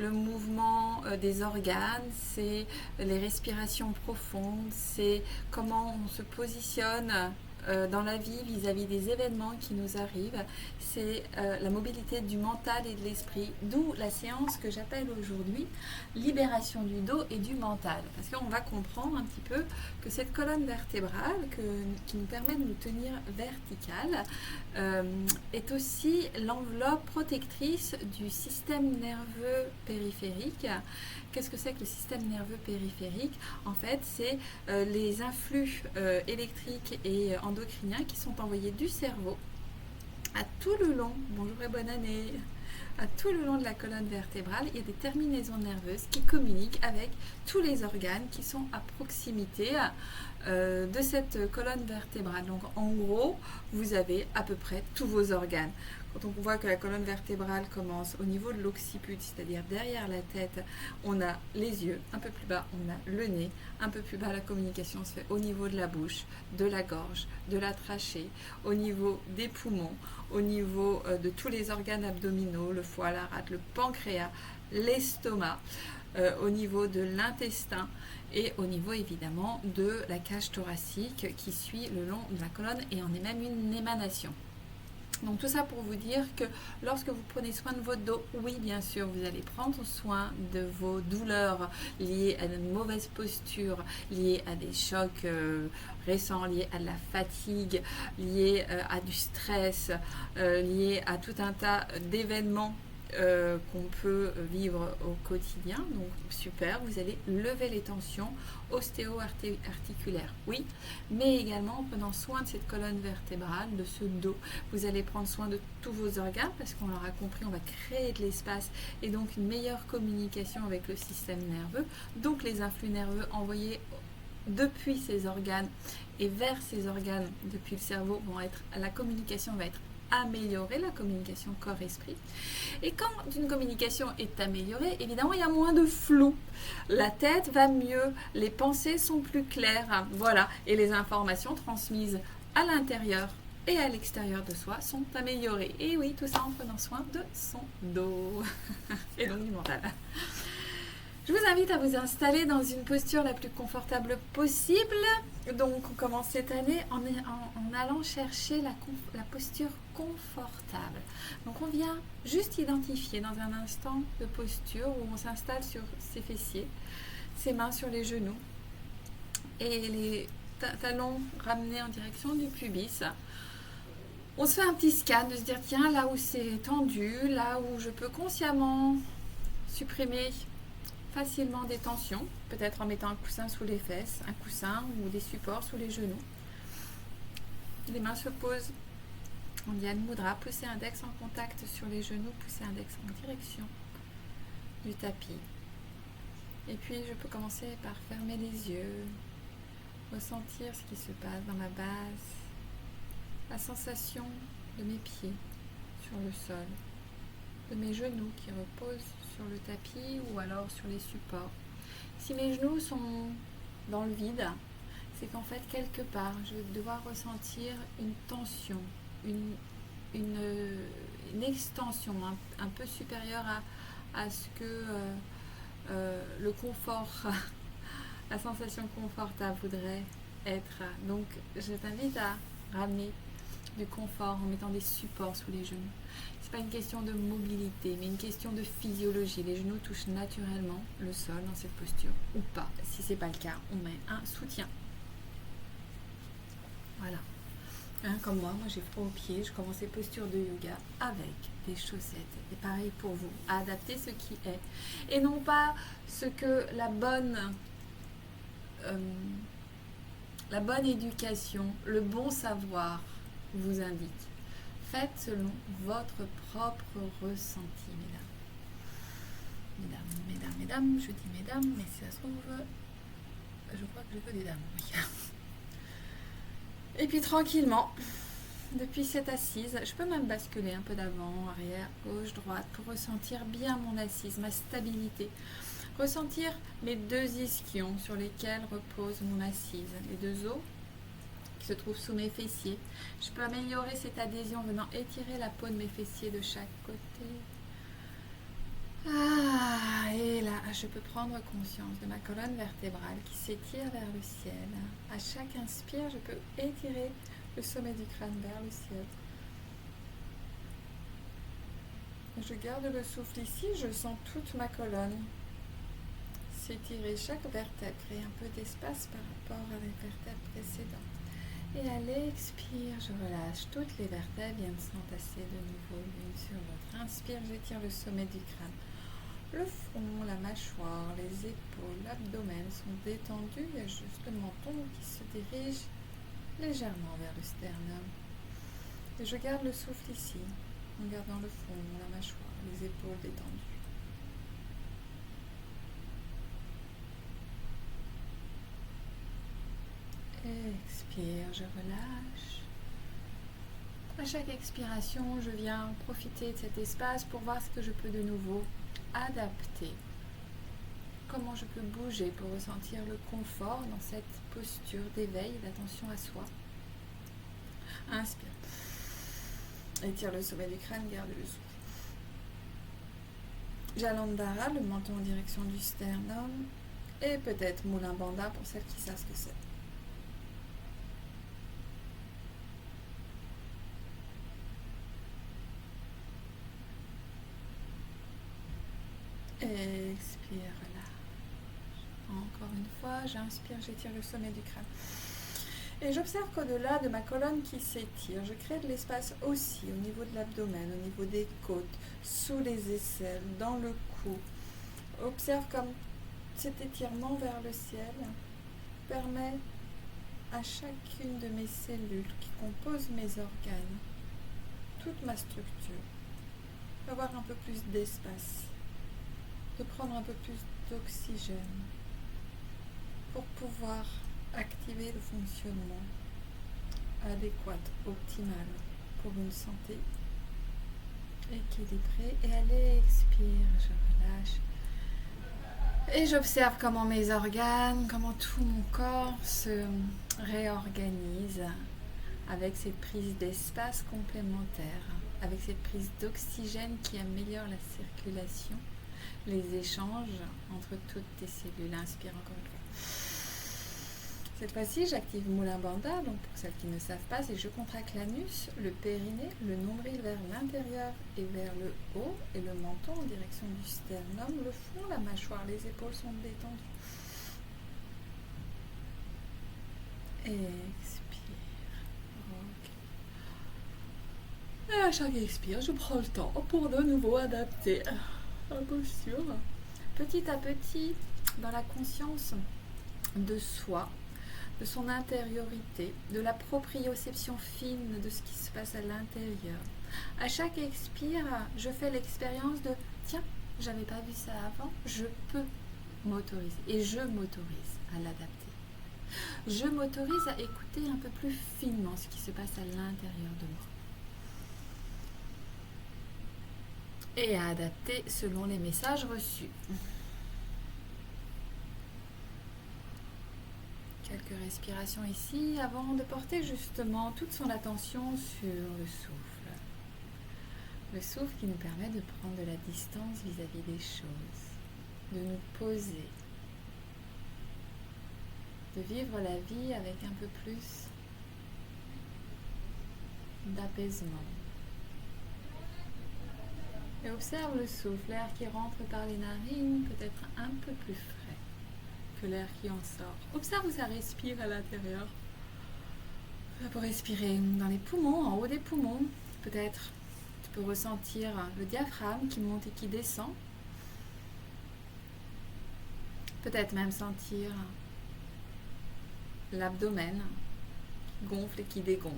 le mouvement des organes, c'est les respirations profondes, c'est comment on se positionne dans la vie vis-à-vis des événements qui nous arrivent, c'est la mobilité du mental et de l'esprit, d'où la séance que j'appelle aujourd'hui libération du dos et du mental, parce qu'on va comprendre un petit peu que cette colonne vertébrale qui nous permet de nous tenir verticale est aussi l'enveloppe protectrice du système nerveux périphérique. Qu'est-ce que c'est que le système nerveux périphérique? En fait, c'est les influx électriques et endocriniens qui sont envoyés du cerveau à tout le long, bonjour et bonne année, à tout le long de la colonne vertébrale. Il y a des terminaisons nerveuses qui communiquent avec tous les organes qui sont à proximité de cette colonne vertébrale. Donc en gros, vous avez à peu près tous vos organes. Quand on voit que la colonne vertébrale commence au niveau de l'occiput, c'est-à-dire derrière la tête, on a les yeux, un peu plus bas, on a le nez, un peu plus bas, la communication se fait au niveau de la bouche, de la gorge, de la trachée, au niveau des poumons, au niveau de tous les organes abdominaux, le foie, la rate, le pancréas, l'estomac, au niveau de l'intestin et au niveau évidemment de la cage thoracique qui suit le long de la colonne et en est même une émanation. Donc tout ça pour vous dire que lorsque vous prenez soin de votre dos, oui bien sûr vous allez prendre soin de vos douleurs liées à une mauvaise posture, liées à des chocs récents, liés à de la fatigue, liés à du stress, liés à tout un tas d'événements qu'on peut vivre au quotidien. Donc super, vous allez lever les tensions ostéo-articulaires, oui, mais également en prenant soin de cette colonne vertébrale, de ce dos, vous allez prendre soin de tous vos organes parce qu'on l'aura compris, on va créer de l'espace et donc une meilleure communication avec le système nerveux, donc les influx nerveux envoyés depuis ces organes et vers ces organes depuis le cerveau vont être, la communication va être améliorer la communication corps-esprit. Et quand une communication est améliorée, évidemment, il y a moins de flou. La tête va mieux, les pensées sont plus claires, voilà, et les informations transmises à l'intérieur et à l'extérieur de soi sont améliorées. Et oui, tout ça en prenant soin de son dos et donc du mental. Je vous invite à vous installer dans une posture la plus confortable possible. Donc, on commence cette année en allant chercher la posture confortable. Donc, on vient juste identifier dans un instant de posture où on s'installe sur ses fessiers, ses mains sur les genoux et les talons ramenés en direction du pubis. On se fait un petit scan de se dire, tiens, là où c'est tendu, là où je peux consciemment supprimer facilement des tensions, peut-être en mettant un coussin sous les fesses, un coussin ou des supports sous les genoux. Les mains se posent en Dhyana Mudra, poussez index en contact sur les genoux, poussez index en direction du tapis. Et puis je peux commencer par fermer les yeux, ressentir ce qui se passe dans ma base, la sensation de mes pieds sur le sol, de mes genoux qui reposent sur le tapis ou alors sur les supports. Si mes genoux sont dans le vide, c'est qu'en fait quelque part je vais devoir ressentir une tension, une extension un peu supérieure à ce que le confort, la sensation confortable voudrait être. Donc je t'invite à ramener du confort en mettant des supports sous les genoux. C'est pas une question de mobilité, mais une question de physiologie. Les genoux touchent naturellement le sol dans cette posture ou pas. Si c'est pas le cas, on met un soutien. Voilà. Comme moi j'ai froid aux pieds, je commence les postures de yoga avec des chaussettes. Et pareil pour vous, à adapter ce qui est. Et non pas ce que la bonne éducation, le bon savoir vous indique. Faites selon votre propre ressenti, mesdames, je dis mesdames, mais si ça se trouve, je crois que je veux des dames, oui. Et puis tranquillement, depuis cette assise, je peux même basculer un peu d'avant, arrière, gauche, droite, pour ressentir bien mon assise, ma stabilité. Ressentir mes deux ischions sur lesquels repose mon assise, les deux os qui se trouvent sous mes fessiers. Je peux améliorer cette adhésion en venant étirer la peau de mes fessiers de chaque côté. je peux prendre conscience de ma colonne vertébrale qui s'étire vers le ciel. À chaque inspire, je peux étirer le sommet du crâne vers le ciel. Je garde le souffle ici, je sens toute ma colonne s'étirer, chaque vertèbre, créer un peu d'espace par rapport à les vertèbres précédentes. Et à l'expire, je relâche, toutes les vertèbres viennent s'entasser de nouveau l'une sur l'autre. Inspire, j'étire le sommet du crâne. Le front, la mâchoire, les épaules, l'abdomen sont détendus, il y a juste le menton qui se dirige légèrement vers le sternum. Et je garde le souffle ici, en gardant le front, la mâchoire, les épaules détendues. Expire, je relâche. À chaque expiration, je viens profiter de cet espace pour voir ce que je peux de nouveau adapter. Comment je peux bouger pour ressentir le confort dans cette posture d'éveil, d'attention à soi. Inspire. Étire le sommet du crâne, garde le souffle. Jalandhara, le menton en direction du sternum. Et peut-être Moulin Bandha pour celles qui savent ce que c'est. Expire, relâche. Encore une fois, j'inspire, j'étire le sommet du crâne. Et j'observe qu'au-delà de ma colonne qui s'étire, je crée de l'espace aussi au niveau de l'abdomen, au niveau des côtes, sous les aisselles, dans le cou. Observe comme cet étirement vers le ciel permet à chacune de mes cellules qui composent mes organes, toute ma structure, d'avoir un peu plus d'espace, de prendre un peu plus d'oxygène pour pouvoir activer le fonctionnement adéquat, optimal pour une santé équilibrée. Et allez, expire, je relâche. Et j'observe comment mes organes, comment tout mon corps se réorganise avec cette prise d'espace complémentaire, avec cette prise d'oxygène qui améliore la circulation, les échanges entre toutes tes cellules. Inspire encore une fois. Cette fois-ci, j'active Moulin Bandha, donc pour celles qui ne savent pas, c'est je contracte l'anus, le périnée, le nombril vers l'intérieur et vers le haut, et le menton en direction du sternum, le front, la mâchoire, les épaules sont détendues. Expire. Ok. Et à chaque expire, je prends le temps pour de nouveau adapter la posture. Petit à petit, dans la conscience de soi, de son intériorité, de la proprioception fine de ce qui se passe à l'intérieur. À chaque expire, je fais l'expérience de « tiens, j'avais pas vu ça avant, je peux m'autoriser » et je m'autorise à l'adapter. Je m'autorise à écouter un peu plus finement ce qui se passe à l'intérieur de moi. Et à adapter selon les messages reçus. Quelques respirations ici avant de porter justement toute son attention sur le souffle. Le souffle qui nous permet de prendre de la distance vis-à-vis des choses, de nous poser, de vivre la vie avec un peu plus d'apaisement. Et observe le souffle, l'air qui rentre par les narines peut être un peu plus frais que l'air qui en sort. Observe où ça respire à l'intérieur. Pour respirer dans les poumons, en haut des poumons, peut-être tu peux ressentir le diaphragme qui monte et qui descend. Peut-être même sentir l'abdomen qui gonfle et qui dégonfle.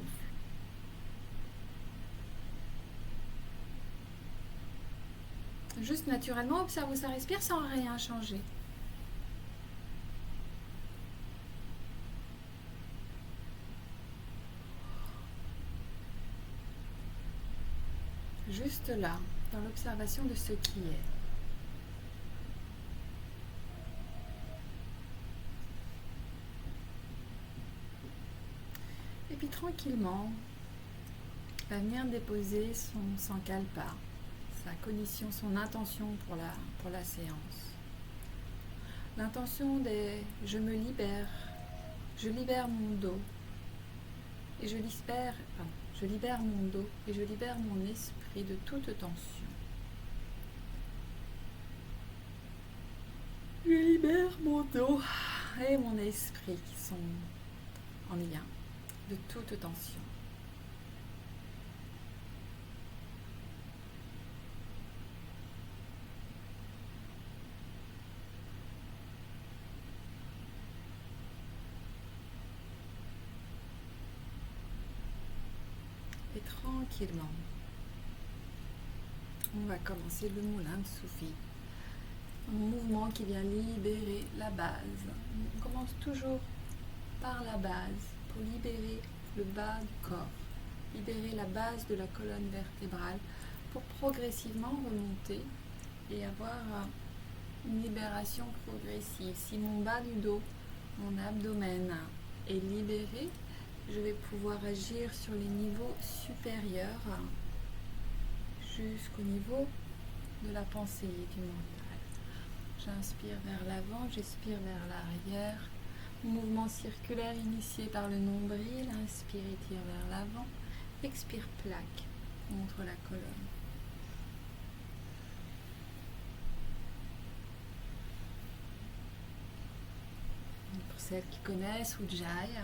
Juste naturellement, observe où ça respire sans rien changer. Juste là, dans l'observation de ce qui est. Et puis tranquillement, va venir déposer son kalpa, sa cognition, son intention pour la séance. L'intention des je me libère, je libère mon dos et je libère mon dos et je libère mon esprit de toute tension. Je libère mon dos et mon esprit qui sont en lien de toute tension. Et tranquillement, on va commencer le moulin de Soufi. Un mouvement qui vient libérer la base. On commence toujours par la base pour libérer le bas du corps, libérer la base de la colonne vertébrale pour progressivement remonter et avoir une libération progressive. Si mon bas du dos, mon abdomen est libéré, je vais pouvoir agir sur les niveaux supérieurs jusqu'au niveau de la pensée et du mental. J'inspire vers l'avant, j'expire vers l'arrière. Mouvement circulaire initié par le nombril. Inspire et tire vers l'avant. Expire, plaque contre la colonne. Pour celles qui connaissent Ujjayi.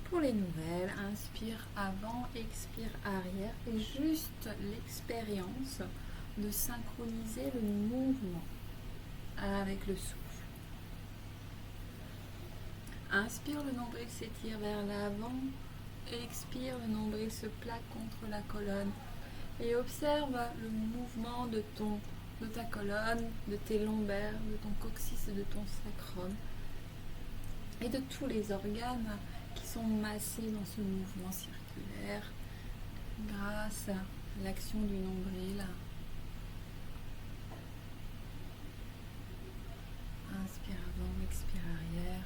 Pour les nouvelles, inspire avant, expire arrière et juste l'expérience de synchroniser le mouvement avec le souffle. Inspire, le nombril s'étire vers l'avant, expire, le nombril se plaque contre la colonne et observe le mouvement de ta colonne, de tes lombaires, de ton coccyx et de ton sacrum et de tous les organes qui sont massés dans ce mouvement circulaire grâce à l'action du nombril. Inspire avant, expire arrière.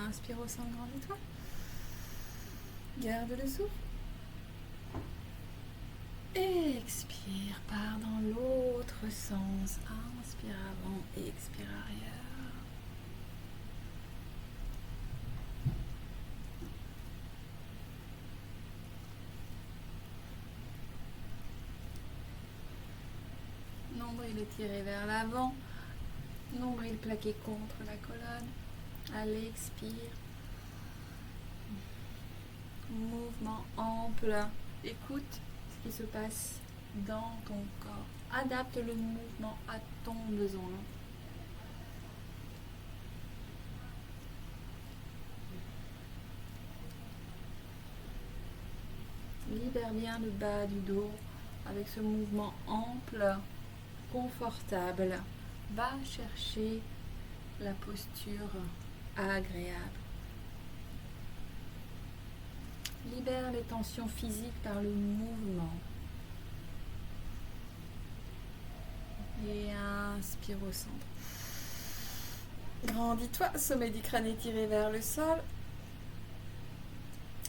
Inspire au sein de grande étoile. Garde le souffle. Expire, pars dans l'autre sens. Inspire avant et expire arrière. Nombril étiré vers l'avant. Nombril plaqué contre la colonne. Allez, expire. Mouvement ample. Écoute ce qui se passe dans ton corps. Adapte le mouvement à ton besoin. Libère bien le bas du dos avec ce mouvement ample, confortable. Va chercher la posture agréable. Libère les tensions physiques par le mouvement. Et inspire au centre. Grandis-toi, sommet du crâne étiré vers le sol.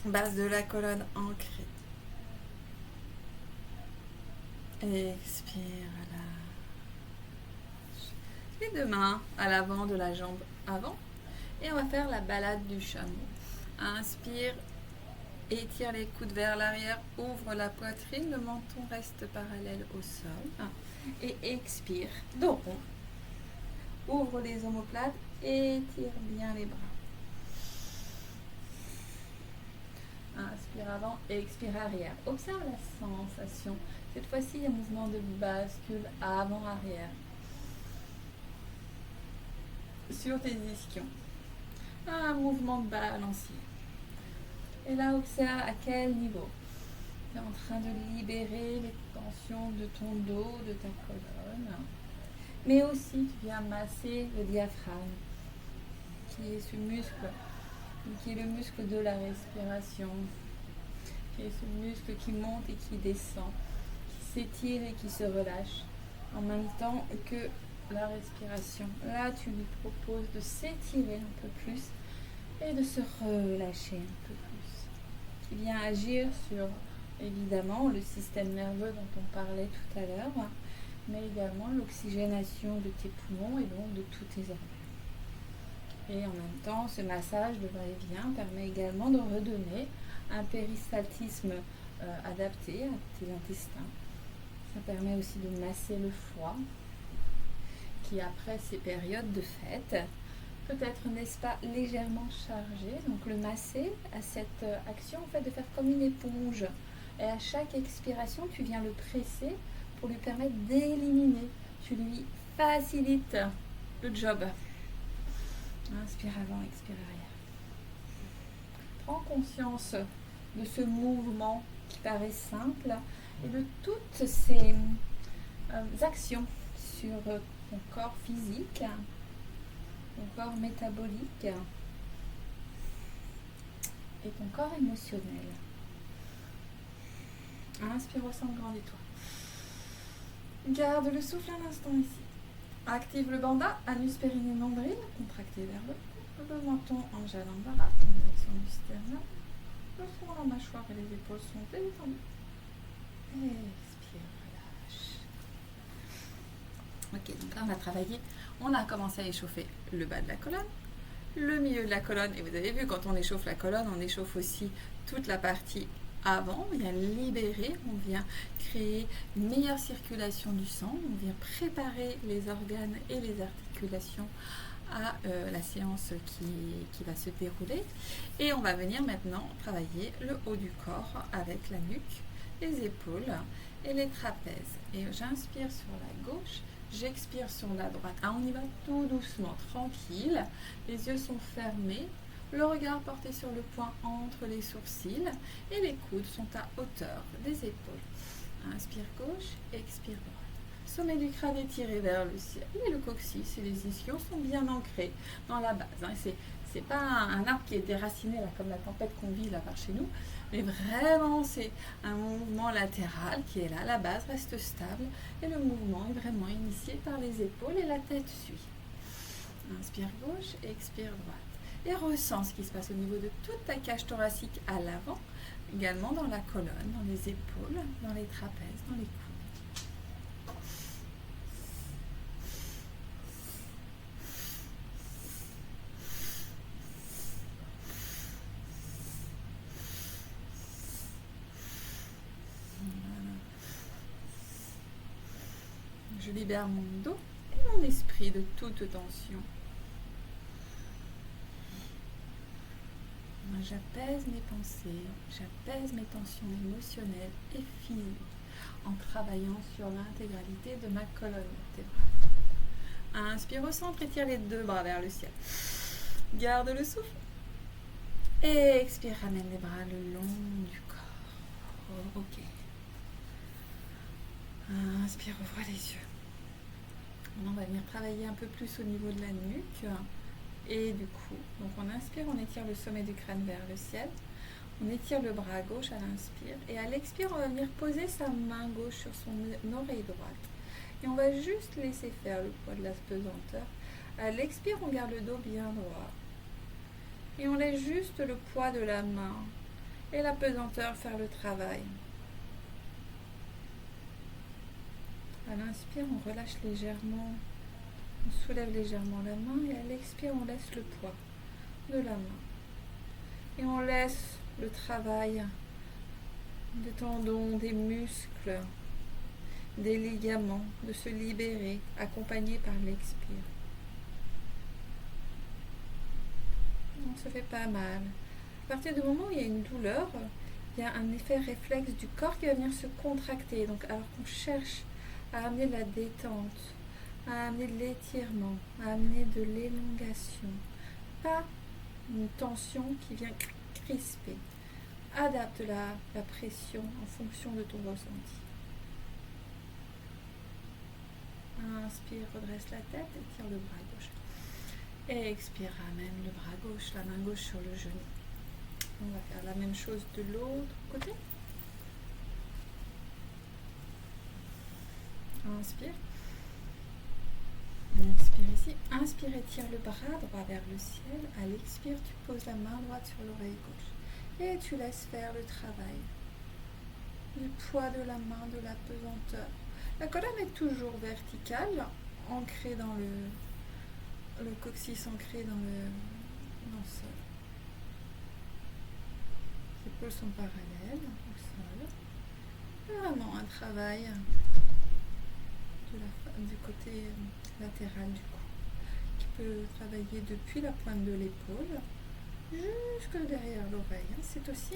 Base de la colonne ancrée. Expire, lâche. Les deux mains à l'avant de la jambe avant. Et on va faire la balade du chameau. Inspire. Étire les coudes vers l'arrière, ouvre la poitrine, le menton reste parallèle au sol. Et expire, dos rond. Ouvre les omoplates, étire bien les bras. Inspire avant, expire arrière. Observe la sensation. Cette fois-ci, il y a un mouvement de bascule avant-arrière. Sur tes ischions. Un mouvement de balancier. Et là, observe à quel niveau tu es en train de libérer les tensions de ton dos, de ta colonne. Mais aussi, tu viens masser le diaphragme, qui est ce muscle, qui est le muscle de la respiration, qui est ce muscle qui monte et qui descend, qui s'étire et qui se relâche, en même temps que la respiration. Là, tu lui proposes de s'étirer un peu plus et de se relâcher un peu plus. Qui vient agir sur évidemment le système nerveux dont on parlait tout à l'heure, mais également l'oxygénation de tes poumons et donc de tous tes organes. Et en même temps, ce massage de va-et-vient permet également de redonner un péristaltisme adapté à tes intestins. Ça permet aussi de masser le foie, qui après ces périodes de fête, peut être, n'est-ce pas, légèrement chargé. Donc le masser a cette action en fait de faire comme une éponge. Et à chaque expiration, tu viens le presser pour lui permettre d'éliminer. Tu lui facilites le job. Inspire avant, expire arrière. Prends conscience de ce mouvement qui paraît simple et de toutes ces actions sur ton corps physique, ton corps métabolique et ton corps émotionnel. Inspire au centre, grandis-toi. Garde le souffle un instant ici. Active le bandha, anus périnée nombril, contracté vers le haut. Le menton en jalandhara en direction du sternum. Le front, la mâchoire et les épaules sont détendues. Expire, relâche. Ok, donc là on a travaillé, on a commencé à échauffer le bas de la colonne, le milieu de la colonne, et vous avez vu quand on échauffe la colonne, on échauffe aussi toute la partie avant, on vient libérer, on vient créer une meilleure circulation du sang, on vient préparer les organes et les articulations à la séance qui va se dérouler. Et on va venir maintenant travailler le haut du corps avec la nuque, les épaules et les trapèzes. Et j'inspire sur la gauche, j'expire sur la droite. Ah, on y va tout doucement, tranquille. Les yeux sont fermés. Le regard porté sur le point entre les sourcils et les coudes sont à hauteur des épaules. Inspire gauche, expire droite. Sommet du crâne étiré vers le ciel et le coccyx et les ischions sont bien ancrés dans la base. C'est pas un arbre qui est déraciné là, comme la tempête qu'on vit là par chez nous, mais vraiment c'est un mouvement latéral qui est là. La base reste stable et le mouvement est vraiment initié par les épaules et la tête suit. Inspire gauche, expire droite. Et ressens ce qui se passe au niveau de toute ta cage thoracique à l'avant, également dans la colonne, dans les épaules, dans les trapèzes, dans les coudes. Voilà. Je libère mon dos et mon esprit de toute tension. J'apaise mes pensées, j'apaise mes tensions émotionnelles et physiques en travaillant sur l'intégralité de ma colonne vertébrale. Inspire au centre, étire les deux bras vers le ciel. Garde le souffle. Et expire, ramène les bras le long du corps. Oh, ok. Inspire, ouvre les yeux. On va venir travailler un peu plus au niveau de la nuque. Et du coup, donc on inspire, on étire le sommet du crâne vers le ciel. On étire le bras gauche à l'inspire. Et à l'expire, on va venir poser sa main gauche sur son oreille droite. Et on va juste laisser faire le poids de la pesanteur. À l'expire, on garde le dos bien droit. Et on laisse juste le poids de la main et la pesanteur faire le travail. À l'inspire, on relâche légèrement. On soulève légèrement la main et à l'expire, on laisse le poids de la main. Et on laisse le travail des tendons, des muscles, des ligaments de se libérer, accompagné par l'expire. On se fait pas mal. À partir du moment où il y a une douleur, il y a un effet réflexe du corps qui va venir se contracter. Donc, alors qu'on cherche à amener de la détente, à amener de l'étirement, à amener de l'élongation. Pas une tension qui vient crisper. Adapte la pression en fonction de ton ressenti. Inspire, redresse la tête, étire le bras gauche. Et expire, ramène le bras gauche, la main gauche sur le genou. On va faire la même chose de l'autre côté. Inspire. Expire ici. Inspire, étire le bras droit vers le ciel. À l'expire, tu poses la main droite sur l'oreille gauche. Et tu laisses faire le travail. du poids de la main, de la pesanteur. La colonne est toujours verticale, ancrée dans le coccyx ancré dans le sol. Les épaules sont parallèles au sol. Vraiment un travail du côté latéral du cou, qui peut travailler depuis la pointe de l'épaule jusque derrière l'oreille. C'est aussi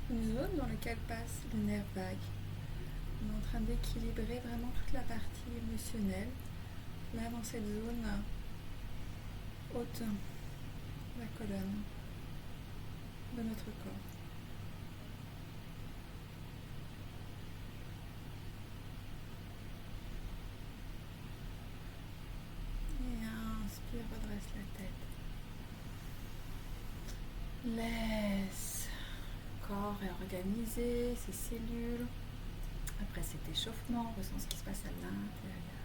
une zone dans laquelle passe le nerf vague. On est en train d'équilibrer vraiment toute la partie émotionnelle, là dans cette zone haute de la colonne de notre corps. Et inspire, redresse la tête. Laisse le corps réorganiser ses cellules. Après cet échauffement, ressens ce qui se passe à l'intérieur.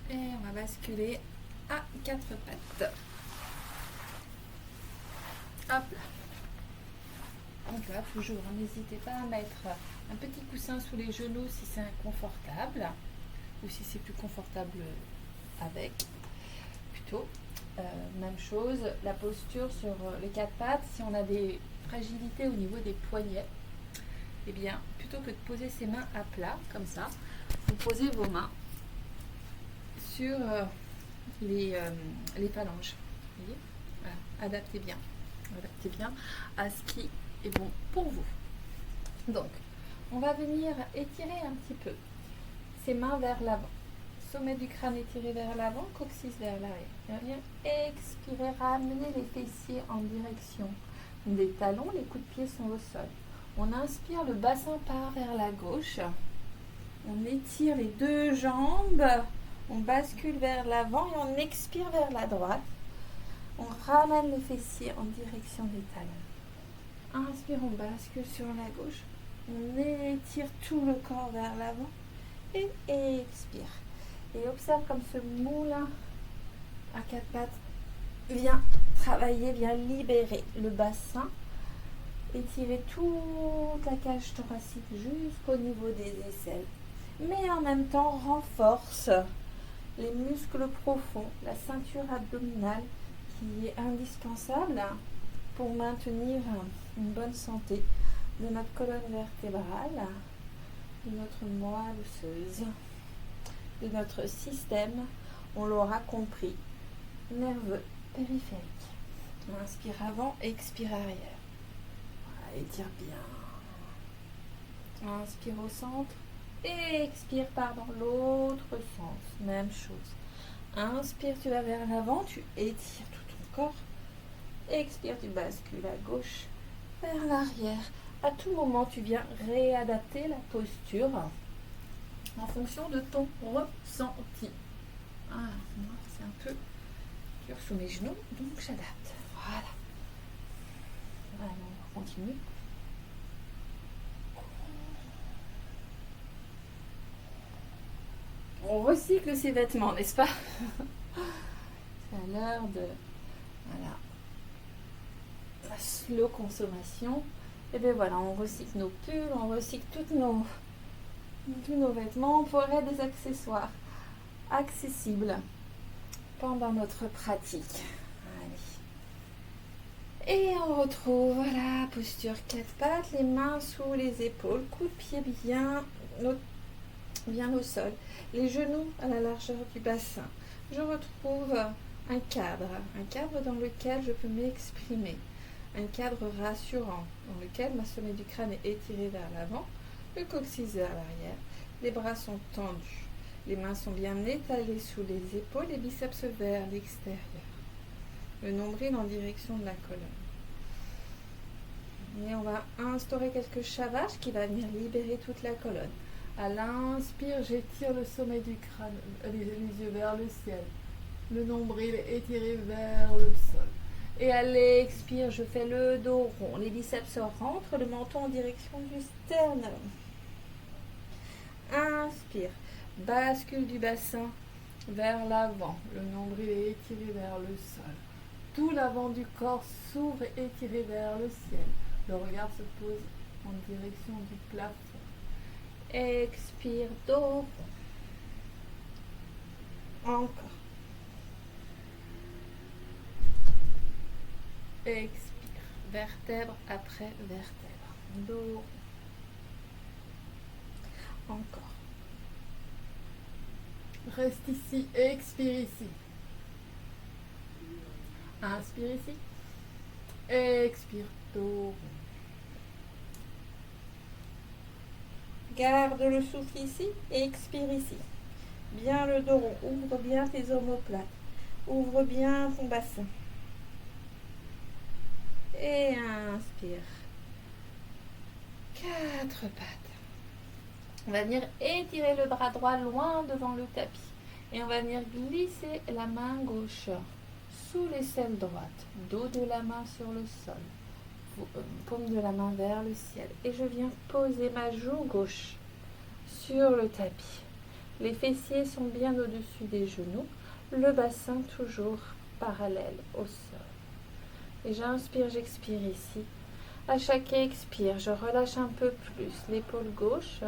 Et on va basculer à 4 pattes. Hop là. Donc là, toujours, n'hésitez pas à mettre un petit coussin sous les genoux si c'est inconfortable, ou si c'est plus confortable avec, plutôt. Même chose, la posture sur les 4 pattes, si on a des fragilités au niveau des poignets, eh bien, plutôt que de poser ses mains à plat, comme ça, vous posez vos mains sur les phalanges. Vous voyez ? Voilà. Adaptez bien à ce qui est bon pour vous. Donc, on va venir étirer un petit peu ses mains vers l'avant. Sommet du crâne étiré vers l'avant, coccyx vers l'arrière. Et on vient expirer, ramener les fessiers en direction des talons, les coups de pied sont au sol. On inspire, le bassin part vers la gauche. On étire les 2 jambes, on bascule vers l'avant et on expire vers la droite. On ramène les fessiers en direction des talons. Inspire, on bascule sur la gauche. On étire tout le corps vers l'avant et expire. Et observe comme ce moule à 4 pattes vient travailler, vient libérer le bassin. Étirer toute la cage thoracique jusqu'au niveau des aisselles. Mais en même temps, renforce les muscles profonds, la ceinture abdominale qui est indispensable pour maintenir une bonne santé de notre colonne vertébrale, de notre moelle osseuse, de notre système, on l'aura compris, nerveux périphérique. On inspire avant, expire arrière. Voilà, étire bien. Inspire au centre et expire par dans l'autre sens. Même chose. Inspire, tu vas vers l'avant, tu étires tout ton corps. Expire, tu bascules à gauche, vers l'arrière. À tout moment, tu viens réadapter la posture en fonction de ton ressenti. Ah, moi, c'est un peu dur sous mes genoux, donc j'adapte. Voilà. Voilà, on continue. On recycle ses vêtements, n'est-ce pas? C'est à l'heure de la slow consommation. Et bien voilà, on recycle nos pulls, on recycle tous nos vêtements pour avoir des accessoires accessibles pendant notre pratique. Allez. Et on retrouve, voilà, posture 4 pattes, les mains sous les épaules, coups de pied bien au sol, les genoux à la largeur du bassin. Je retrouve un cadre dans lequel je peux m'exprimer, un cadre rassurant dans lequel ma sommet du crâne est étiré vers l'avant, le coccyx vers l'arrière, les bras sont tendus, les mains sont bien étalées sous les épaules, les biceps vers l'extérieur, le nombril en direction de la colonne. Et on va instaurer quelques chavages qui va venir libérer toute la colonne. À l'inspire, j'étire le sommet du crâne, les yeux vers le ciel. Le nombril est étiré vers le sol. Et à l'expire, je fais le dos rond. Les biceps rentrent, le menton en direction du sternum. Inspire, bascule du bassin vers l'avant. Le nombril est étiré vers le sol. Tout l'avant du corps s'ouvre et étiré vers le ciel. Le regard se pose en direction du plafond. Expire, dos rond. Encore. Expire, vertèbre après vertèbre. Dos rond. Encore. Reste ici, expire ici. Inspire ici. Expire, dos rond. Garde le souffle ici et expire ici. Bien le dos rond. Ouvre bien tes omoplates. Ouvre bien ton bassin. Et inspire. 4 pattes. On va venir étirer le bras droit loin devant le tapis. Et on va venir glisser la main gauche sous l'aisselle droite. Dos de la main sur le sol. Paume de la main vers le ciel. Et je viens poser ma joue gauche sur le tapis. Les fessiers sont bien au-dessus des genoux. Le bassin toujours parallèle au sol. Et j'inspire, j'expire ici. À chaque expire, je relâche un peu plus l'épaule gauche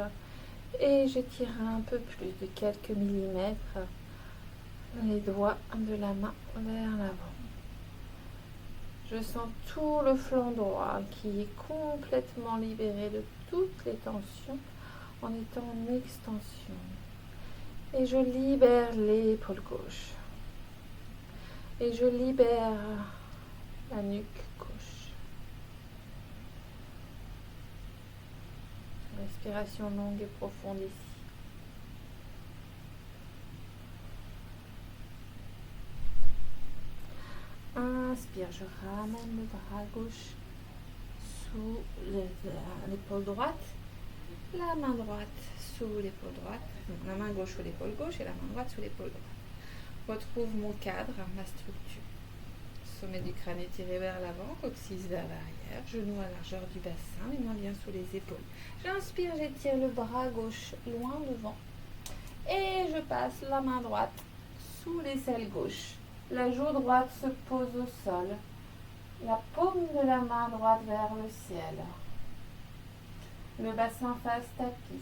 et j'étire un peu plus de quelques millimètres les doigts de la main vers l'avant. Je sens tout le flanc droit qui est complètement libéré de toutes les tensions en étant en extension. Et je libère l'épaule gauche. Et je libère la nuque gauche. Respiration longue et profonde ici. Inspire, je ramène le bras gauche sous l'épaule droite. La main droite sous l'épaule droite. Donc, la main gauche sous l'épaule gauche et la main droite sous l'épaule droite. Retrouve mon cadre, ma structure. Sommet du crâne étiré vers l'avant, coccyx vers l'arrière, genoux à largeur du bassin, les mains bien sous les épaules. J'inspire, j'étire le bras gauche loin devant et je passe la main droite sous l'aisselle gauche. La joue droite se pose au sol, la paume de la main droite vers le ciel. Le bassin face tapis.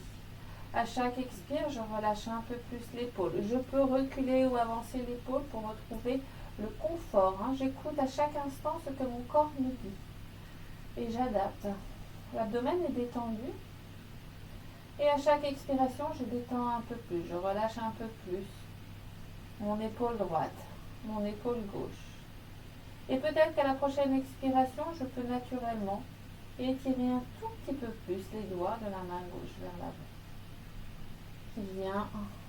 À chaque expire, je relâche un peu plus l'épaule. Je peux reculer ou avancer l'épaule pour retrouver le confort. J'écoute à chaque instant ce que mon corps me dit. Et j'adapte. L'abdomen est détendu. Et à chaque expiration, je détends un peu plus. Je relâche un peu plus mon épaule droite, mon épaule gauche. Et peut-être qu'à la prochaine expiration, je peux naturellement étirer un tout petit peu plus les doigts de la main gauche vers l'avant. Qui vient,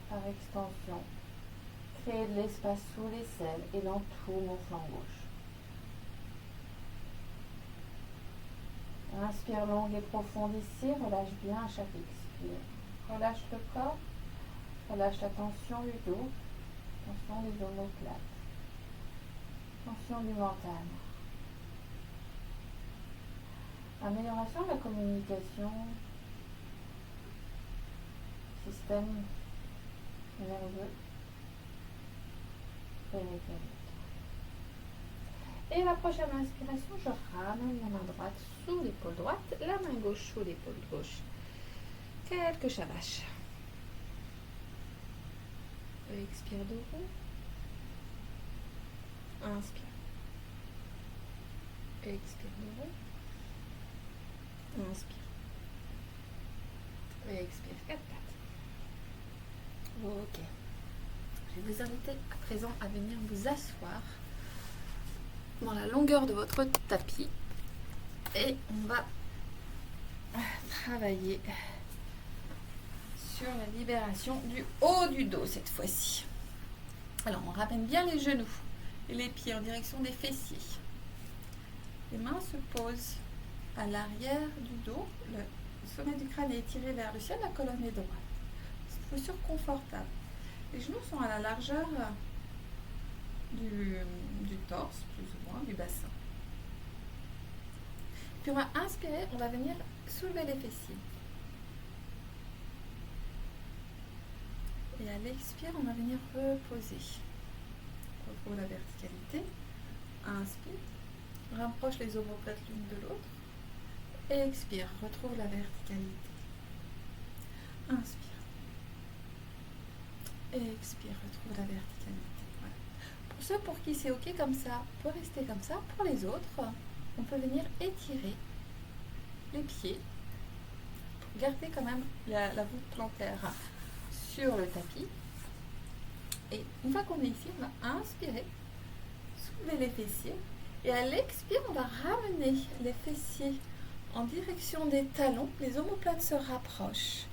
par extension, créer de l'espace sous l'aisselle et dans tout mon flanc gauche. Inspire longue et profonde ici, relâche bien à chaque expire. Relâche le corps, relâche la tension du dos, tension des omoplates, tension du mental. Amélioration de la communication, système nerveux périphérique. Et la prochaine inspiration, je ramène la main droite sous l'épaule droite, la main gauche sous l'épaule gauche. Quelques shavash. Expire de rond. Inspire. Expire de rond. Inspire. Et expire 4 pattes. Ok. Je vais vous inviter à présent à venir vous asseoir dans la longueur de votre tapis et on va travailler sur la libération du haut du dos cette fois-ci. Alors on ramène bien les genoux et les pieds en direction des fessiers. Les mains se posent à l'arrière du dos, le sommet du crâne est étiré vers le ciel, la colonne est droite. C'est une posture confortable. Les genoux sont à la largeur du torse, plus ou moins, du bassin. Puis on va inspirer, on va venir soulever les fessiers. Et à l'expire, on va venir reposer. On retrouve la verticalité. Inspire. Rapproche les omoplates l'une de l'autre. Expire, retrouve la verticalité. Inspire. Expire, retrouve la verticalité. Voilà. Pour ceux pour qui c'est ok comme ça, on peut rester comme ça. Pour les autres, on peut venir étirer les pieds pour garder quand même la voûte plantaire sur le tapis. Et une fois qu'on est ici, on va inspirer, soulever les fessiers. Et à l'expire, on va ramener les fessiers en direction des talons. Les omoplates se rapprochent.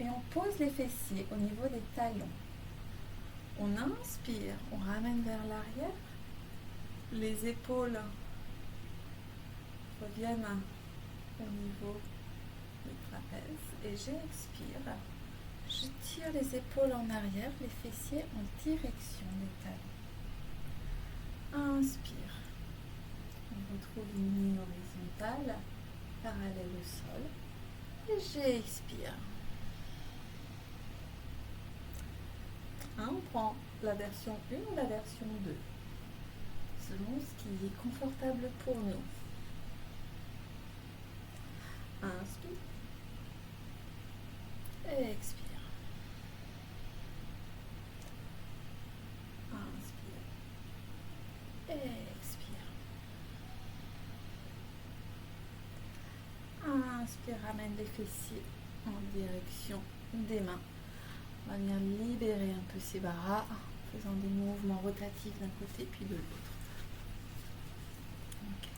Et on pose les fessiers au niveau des talons. On inspire, on ramène vers l'arrière. Les épaules reviennent au niveau du trapèze. Et j'expire. Je tire les épaules en arrière, les fessiers en direction des talons. Inspire. On retrouve une ligne horizontale, parallèle au sol. Et j'expire. On prend la version 1 ou la version 2, selon ce qui est confortable pour nous. Inspire. Expire. Inspire. Expire. Inspire, ramène les fessiers en direction des mains. On va venir libérer un peu ses bras en faisant des mouvements rotatifs d'un côté puis de l'autre. Okay.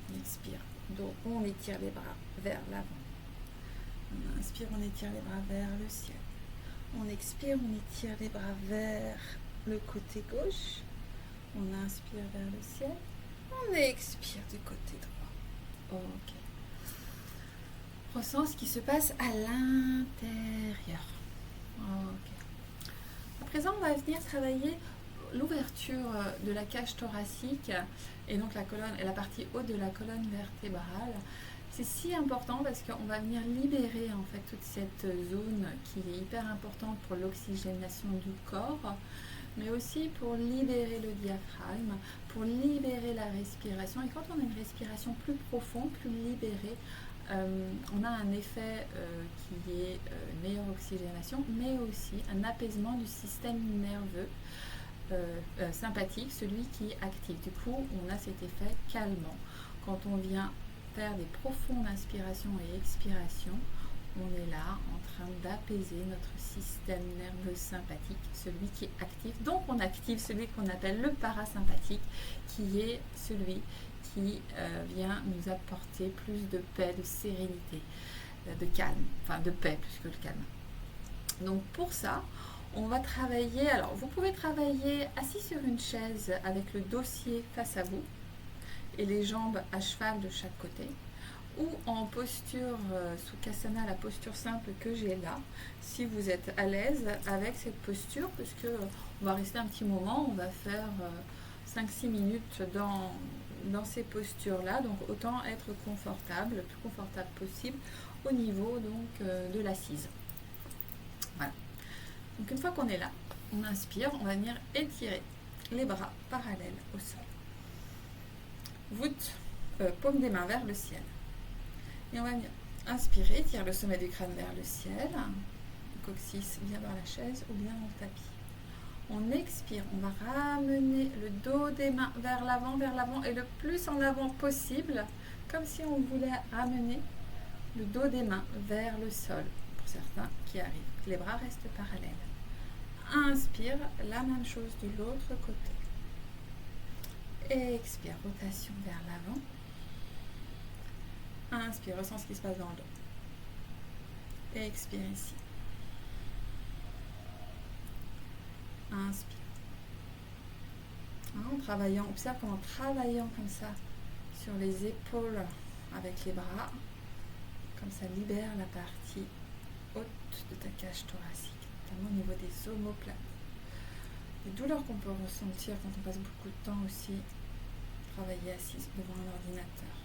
On expire. Donc on étire les bras vers l'avant. On inspire, on étire les bras vers le ciel. On expire, on étire les bras vers le côté gauche. On inspire vers le ciel. On expire du côté droit. Ok. Ressens ce qui se passe à l'intérieur. Ok. À présent, on va venir travailler l'ouverture de la cage thoracique et donc la colonne et la partie haute de la colonne vertébrale. C'est si important parce qu'on va venir libérer en fait toute cette zone qui est hyper importante pour l'oxygénation du corps, mais aussi pour libérer le diaphragme, pour libérer la respiration. Et quand on a une respiration plus profonde, plus libérée, on a un effet qui est une meilleure oxygénation, mais aussi un apaisement du système nerveux sympathique, celui qui est actif. Du coup, on a cet effet calmant. Quand on vient faire des profondes inspirations et expirations, on est là en train d'apaiser notre système nerveux sympathique, celui qui est actif. Donc, on active celui qu'on appelle le parasympathique, qui est celui qui vient nous apporter plus de paix, de sérénité, de calme, enfin de paix plus que le calme. Donc pour ça, on va travailler, alors vous pouvez travailler assis sur une chaise avec le dossier face à vous et les jambes à cheval de chaque côté, ou en posture Sukhasana, la posture simple que j'ai là, si vous êtes à l'aise avec cette posture, parce que on va rester un petit moment, on va faire 5-6 minutes dans ces postures-là, donc autant être confortable, le plus confortable possible au niveau donc, de l'assise. Voilà. Donc une fois qu'on est là, on inspire, on va venir étirer les bras parallèles au sol. Voûte, paume des mains vers le ciel. Et on va venir inspirer, étire le sommet du crâne vers le ciel, le coccyx bien dans la chaise ou bien dans le tapis. On expire, on va ramener le dos des mains vers l'avant et le plus en avant possible, comme si on voulait ramener le dos des mains vers le sol, pour certains qui arrivent. Les bras restent parallèles. Inspire, la même chose de l'autre côté. Expire, rotation vers l'avant. Inspire, ressens ce qui se passe dans le dos. Expire ici. Inspire. En travaillant, observe comment travaillant comme ça sur les épaules avec les bras, comme ça libère la partie haute de ta cage thoracique, notamment au niveau des omoplates. Les douleurs qu'on peut ressentir quand on passe beaucoup de temps aussi travailler assise devant un ordinateur.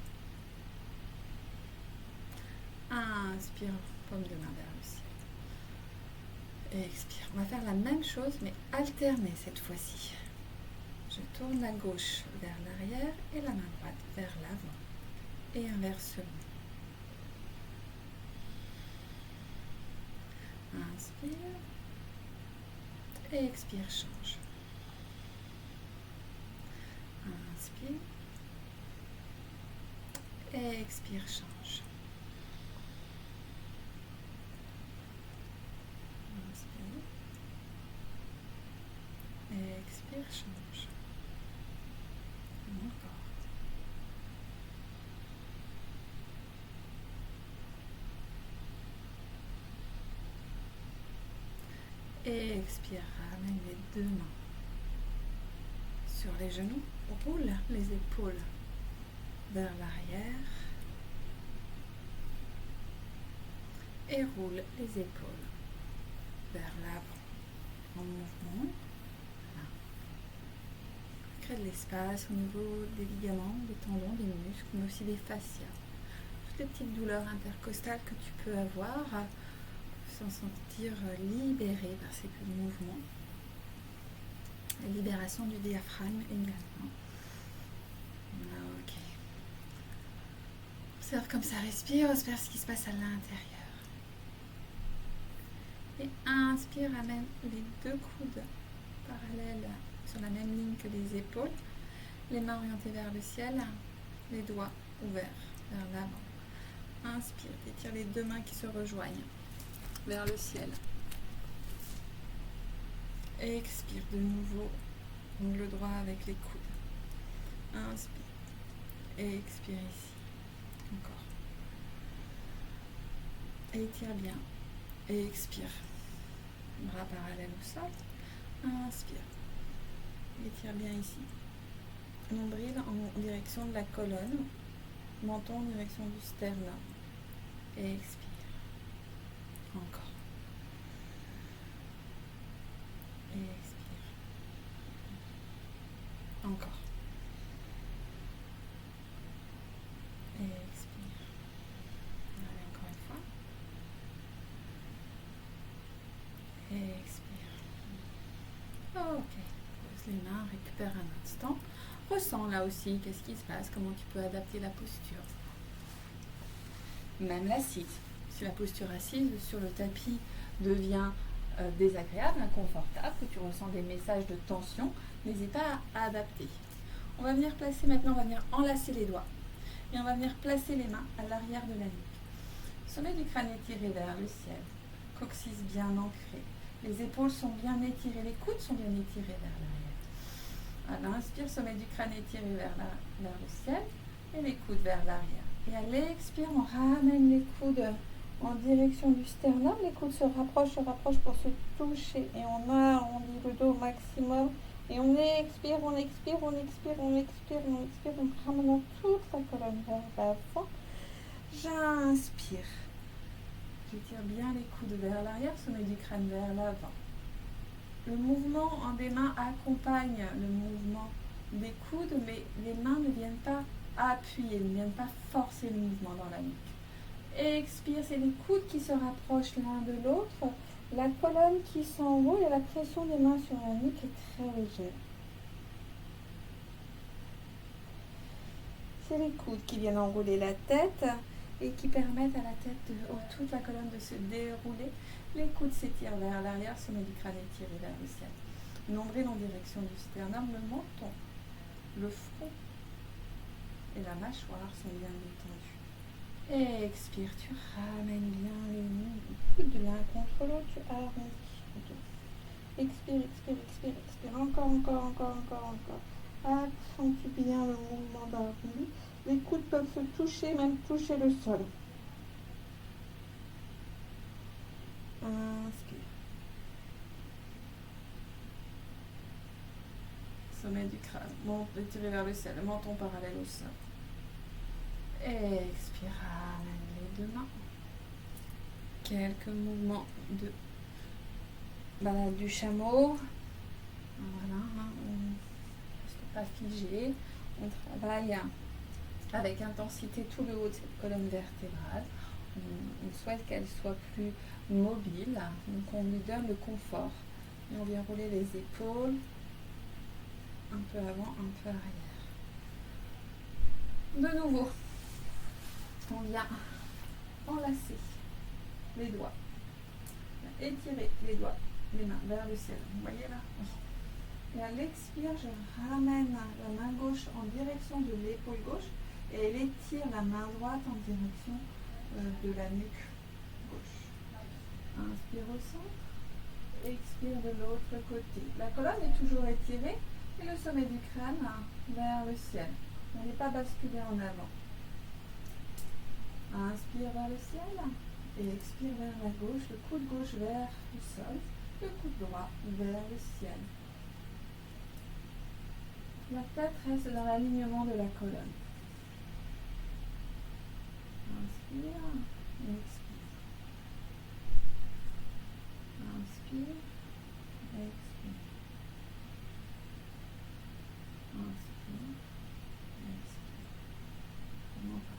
Inspire, paume de main vers le ciel. Expire. On va faire la même chose mais alternée cette fois-ci. Je tourne la gauche vers l'arrière et la main droite vers l'avant. et inversement. Inspire et expire, change. Inspire et expire, change. Inspire et expire, change. Encore. Et expire, ramène les deux mains sur les genoux, roule les épaules vers l'arrière et roule les épaules vers l'avant en mouvement. Voilà. Crée de l'espace au niveau des ligaments, des tendons, des muscles, mais aussi des fascias. Toutes les petites douleurs intercostales que tu peux avoir, sans sentir libéré par ces mouvements. La libération du diaphragme également. Ok. Observe comme ça respire, observe ce qui se passe à l'intérieur. Et inspire, amène les deux coudes parallèles sur la même ligne que les épaules. Les mains orientées vers le ciel, les doigts ouverts vers l'avant. Inspire, étire les deux mains qui se rejoignent vers le ciel. Expire de nouveau, ongle droit avec les coudes. Inspire et expire ici. Encore. Et étire bien. Et expire. Bras parallèles au sol. Inspire. Étire bien ici. Nombril en direction de la colonne. Menton en direction du sternum. Et expire. Encore. Et expire. Encore. Et expire. Allez, encore une fois. Et expire. Ok. Pose les mains, récupère un instant. Ressens là aussi qu'est-ce qui se passe, comment tu peux adapter la posture. Même l'assise. Si la posture assise sur le tapis devient désagréable, inconfortable, que tu ressens des messages de tension, n'hésite pas à adapter. On va venir placer maintenant, on va venir enlacer les doigts. Et on va venir placer les mains à l'arrière de la nuque. Sommet du crâne étiré vers le ciel. Coccyx bien ancré. Les épaules sont bien étirées, les coudes sont bien étirés vers l'arrière. Alors, inspire, sommet du crâne étiré vers le ciel et les coudes vers l'arrière. Et à l'expire, on ramène les coudes en direction du sternum. Les coudes se rapprochent pour se toucher. Et on arrondit le dos au maximum. Et on expire, on expire, on expire, on expire, on expire. Donc, ramenant toute la colonne vers l'avant. J'inspire. J'étire bien les coudes vers l'arrière, sommet du crâne vers l'avant. Le mouvement en des mains accompagne le mouvement des coudes, mais les mains ne viennent pas appuyer, ne viennent pas forcer le mouvement dans la nuque. Expire, c'est les coudes qui se rapprochent l'un de l'autre. La colonne qui s'enroule et la pression des mains sur la nuque est très légère. C'est les coudes qui viennent enrouler la tête et qui permettent à la tête, toute la colonne de se dérouler. Les coudes s'étirent vers l'arrière, sommet du crâne étiré vers le ciel. Nombril en direction du sternum, le menton, le front et la mâchoire sont bien détendus. Et expire, tu ramènes bien les coudes l'un contre l'autre, tu arrondis. Expire, expire, expire, expire. Encore. Accentue bien le mouvement d'arrondi. Les coudes peuvent se toucher, même toucher le sol. Inspire. Sommet du crâne, étiré vers le ciel, le menton parallèle au sol. Expire, ramène les deux mains. Quelques mouvements de balade du chameau. Voilà, on ne reste pas figé. On travaille avec intensité tout le haut de cette colonne vertébrale. On souhaite qu'elle soit plus mobile, donc on lui donne le confort. Et on vient rouler les épaules, un peu avant, un peu arrière. De nouveau, on vient enlacer les doigts, étirer les doigts, les mains vers le ciel. Vous voyez là? Et à l'expire, je ramène la main gauche en direction de l'épaule gauche et elle étire la main droite en direction de la nuque gauche. Inspire au centre, expire de l'autre côté. La colonne est toujours étirée et le sommet du crâne vers le ciel. On n'est pas basculé en avant. Inspire vers le ciel et expire vers la gauche, le coude gauche vers le sol, le coude droit vers le ciel. La tête reste dans l'alignement de la colonne. Inspire et expire. Inspire et expire. Inspire et expire. Comment pas?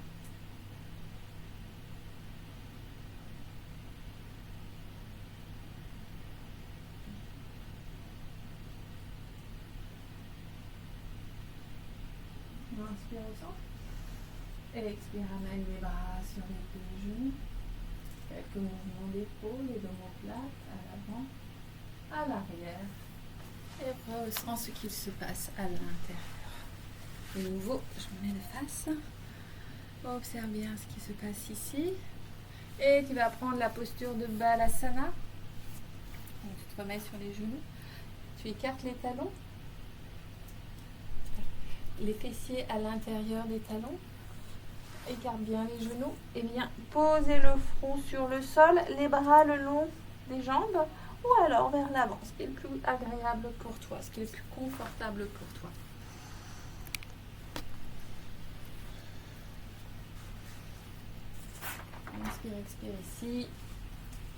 Inspire au centre. Et expire, amène les bras sur les deux genoux. Quelques mouvements d'épaule et d'omoplate à l'avant, à l'arrière. Et après, ressens ce qu'il se passe à l'intérieur. De nouveau, je me mets de face. Observe bien ce qui se passe ici. Et tu vas prendre la posture de Balasana. Donc, tu te remets sur les genoux. Tu écartes les talons. Les fessiers à l'intérieur des talons. Écarte bien les genoux et viens poser le front sur le sol, les bras le long des jambes ou alors vers l'avant, ce qui est le plus agréable pour toi, ce qui est le plus confortable pour toi. Inspire, expire ici.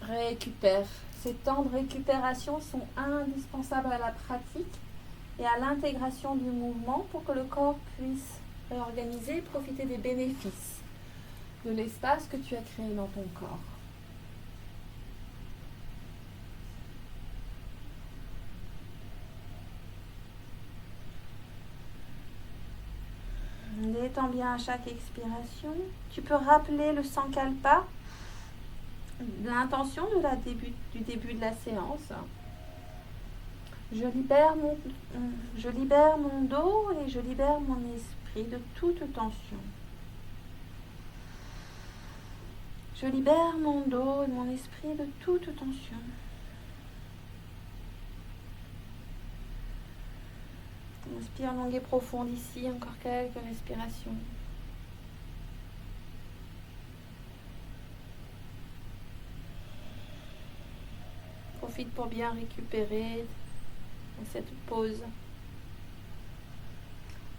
Récupère. Ces temps de récupération sont indispensables à la pratique et à l'intégration du mouvement pour que le corps puisse réorganiser et profiter des bénéfices de l'espace que tu as créé dans ton corps. Détends bien à chaque expiration. Tu peux rappeler le sankalpa, l'intention du début de la séance. Je libère mon dos et je libère mon esprit de toute tension. Je libère mon dos et mon esprit de toute tension. Inspire longue et profonde ici, encore quelques respirations. Profite pour bien récupérer dans cette pause.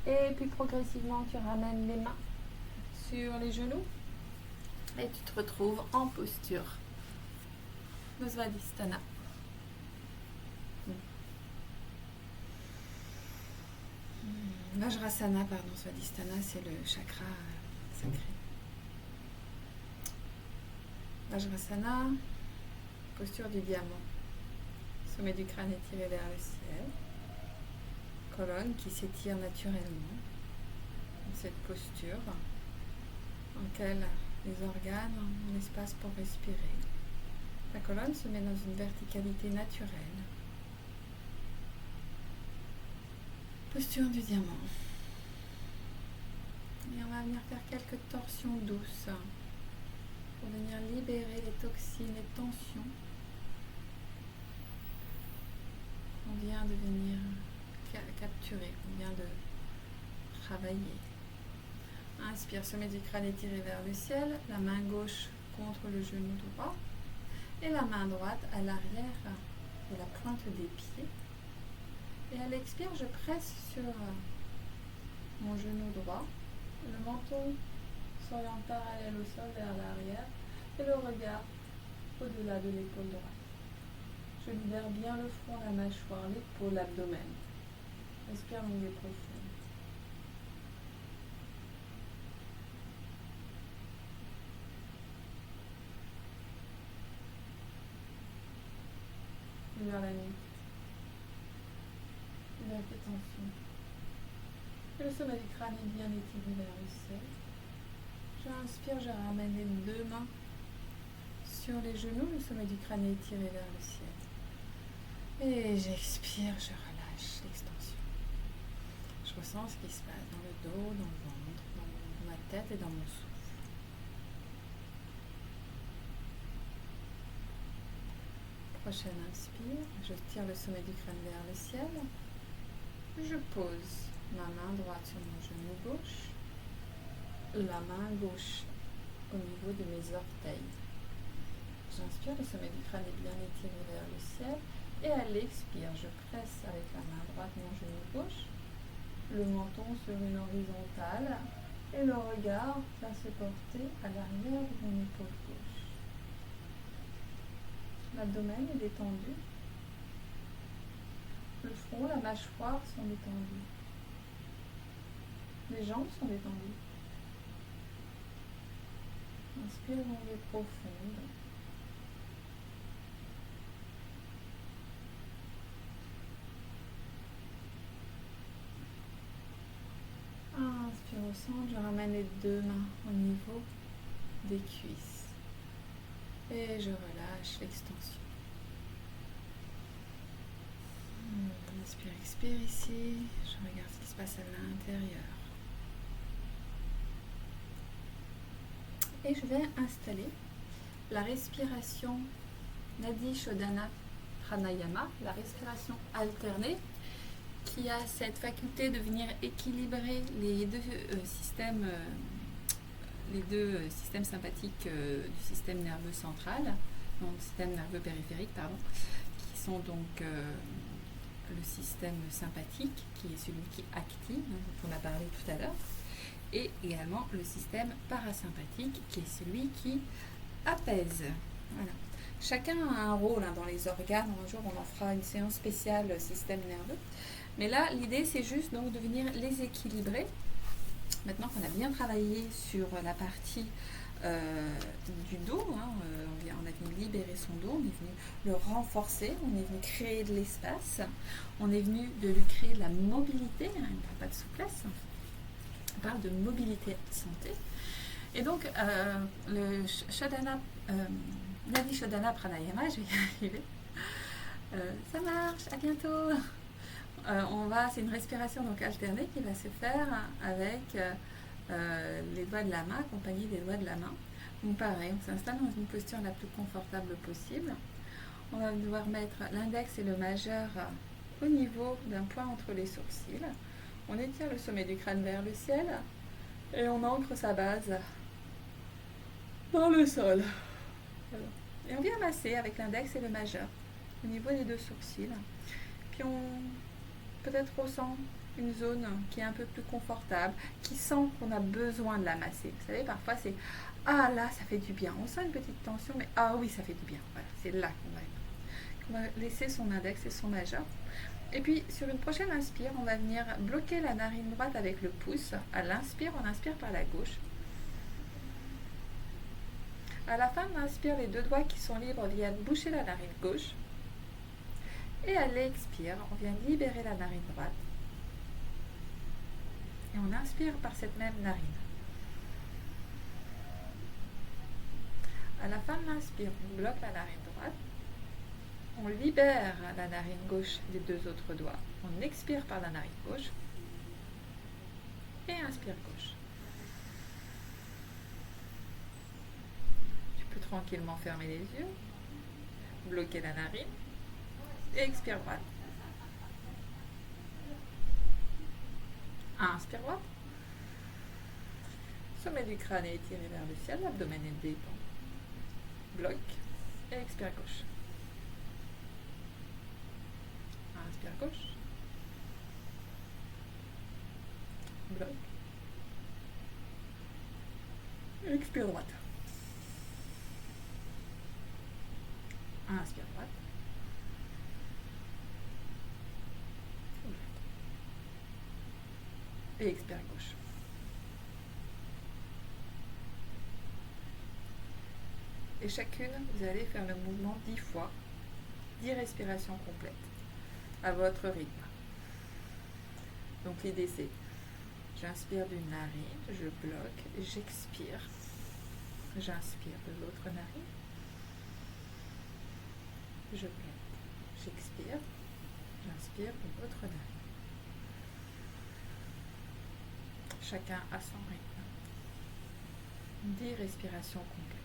Et puis progressivement, tu ramènes les mains sur les genoux et tu te retrouves en posture Svadhisthana. Vajrasana, Svadhisthana, c'est le chakra sacré. Vajrasana, posture du diamant. Sommet du crâne étiré vers le ciel. Colonne qui s'étire naturellement. Dans cette posture dans laquelle les organes ont l'espace pour respirer. La colonne se met dans une verticalité naturelle. Posture du diamant. Et on va venir faire quelques torsions douces pour venir libérer les toxines, les tensions. On vient de venir capturer, on vient de travailler. Inspire, sommet du crâne étiré vers le ciel, la main gauche contre le genou droit et la main droite à l'arrière de la pointe des pieds. Et à l'expire, je presse sur mon genou droit, le menton s'oriente parallèle au sol vers l'arrière et le regard au-delà de l'épaule droite. Je libère bien le front, la mâchoire, l'épaule, l'abdomen. Respire longue et profonde. Vers la nuque. Vers tes tensions. Et le sommet du crâne est bien étiré vers le ciel. J'inspire, je ramène les deux mains sur les genoux, le sommet du crâne est étiré vers le ciel. Et j'expire, je relâche l'extension. Je ressens ce qui se passe dans le dos, dans le ventre, dans ma tête et dans mon souffle. Prochaine inspire, je tire le sommet du crâne vers le ciel. Je pose ma main droite sur mon genou gauche, la main gauche au niveau de mes orteils. J'inspire, le sommet du crâne est bien étiré vers le ciel. Et à l'expire, je presse avec la main droite mon genou gauche, le menton sur une horizontale et le regard va se porter à l'arrière de mon épaule gauche. L'abdomen est détendu. Le front, la mâchoire sont détendus. Les jambes sont détendues. Inspire longue et profonde. Inspire au centre, je ramène les deux mains au niveau des cuisses. Et je relâche l'extension. Inspire, expire ici. Je regarde ce qui se passe à l'intérieur. Et je vais installer la respiration Nadi Shodhana Pranayama, la respiration alternée, qui a cette faculté de venir équilibrer les deux systèmes sympathiques du système nerveux central, donc le système nerveux périphérique, pardon, qui sont donc le système sympathique, qui est celui qui active, dont on a parlé tout à l'heure, et également le système parasympathique, qui est celui qui apaise. Voilà. Chacun a un rôle dans les organes. Un jour, on en fera une séance spéciale système nerveux. Mais là, l'idée, c'est juste donc de venir les équilibrer. Maintenant qu'on a bien travaillé sur la partie du dos, on est venu libérer son dos, on est venu le renforcer, on est venu créer de l'espace, on est venu de lui créer de la mobilité, il ne parle pas de souplesse, on parle de mobilité santé. Et donc, le Shodhana, Nadi Shodhana Pranayama, je vais y arriver, ça marche, à bientôt. C'est une respiration donc alternée qui va se faire avec les doigts de la main, accompagnés des doigts de la main. Donc pareil, on s'installe dans une posture la plus confortable possible. On va devoir mettre l'index et le majeur au niveau d'un point entre les sourcils. On étire le sommet du crâne vers le ciel et on ancre sa base dans le sol. Voilà. Et on vient masser avec l'index et le majeur au niveau des deux sourcils. Puis on peut-être ressent une zone qui est un peu plus confortable, qui sent qu'on a besoin de la masser. Vous savez, parfois c'est « Ah là, ça fait du bien ». On sent une petite tension, mais « Ah oui, ça fait du bien ». Voilà, c'est là qu'on va laisser son index et son majeur. Et puis, sur une prochaine inspire, on va venir bloquer la narine droite avec le pouce. À l'inspire, on inspire par la gauche. À la fin de l'inspire, les deux doigts qui sont libres viennent boucher la narine gauche. Et à l'expire, on vient libérer la narine droite. Et on inspire par cette même narine. À la fin de l'inspire, on bloque la narine droite. On libère la narine gauche des deux autres doigts. On expire par la narine gauche. Et inspire gauche. Tu peux tranquillement fermer les yeux. Bloquer la narine. Et expire droite. Inspire droite. Sommet du crâne est étiré vers le ciel, l'abdomen est détendu. Bloc. Et expire gauche. Inspire gauche. Bloc. Et expire droite. Inspire droite. Et expire gauche. Et chacune, vous allez faire le mouvement 10 fois, 10 respirations complètes, à votre rythme. Donc l'idée c'est, J'inspire d'une narine, je bloque, j'expire. J'inspire de l'autre narine. Je bloque, j'expire. J'inspire de l'autre narine. Chacun à son rythme. 10 respirations complètes.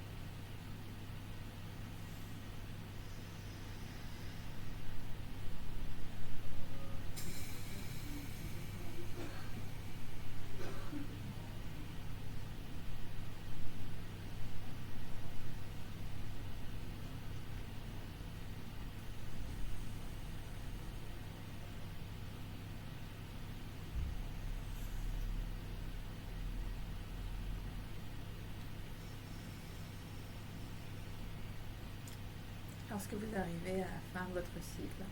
Lorsque vous arrivez à la fin de votre cycle,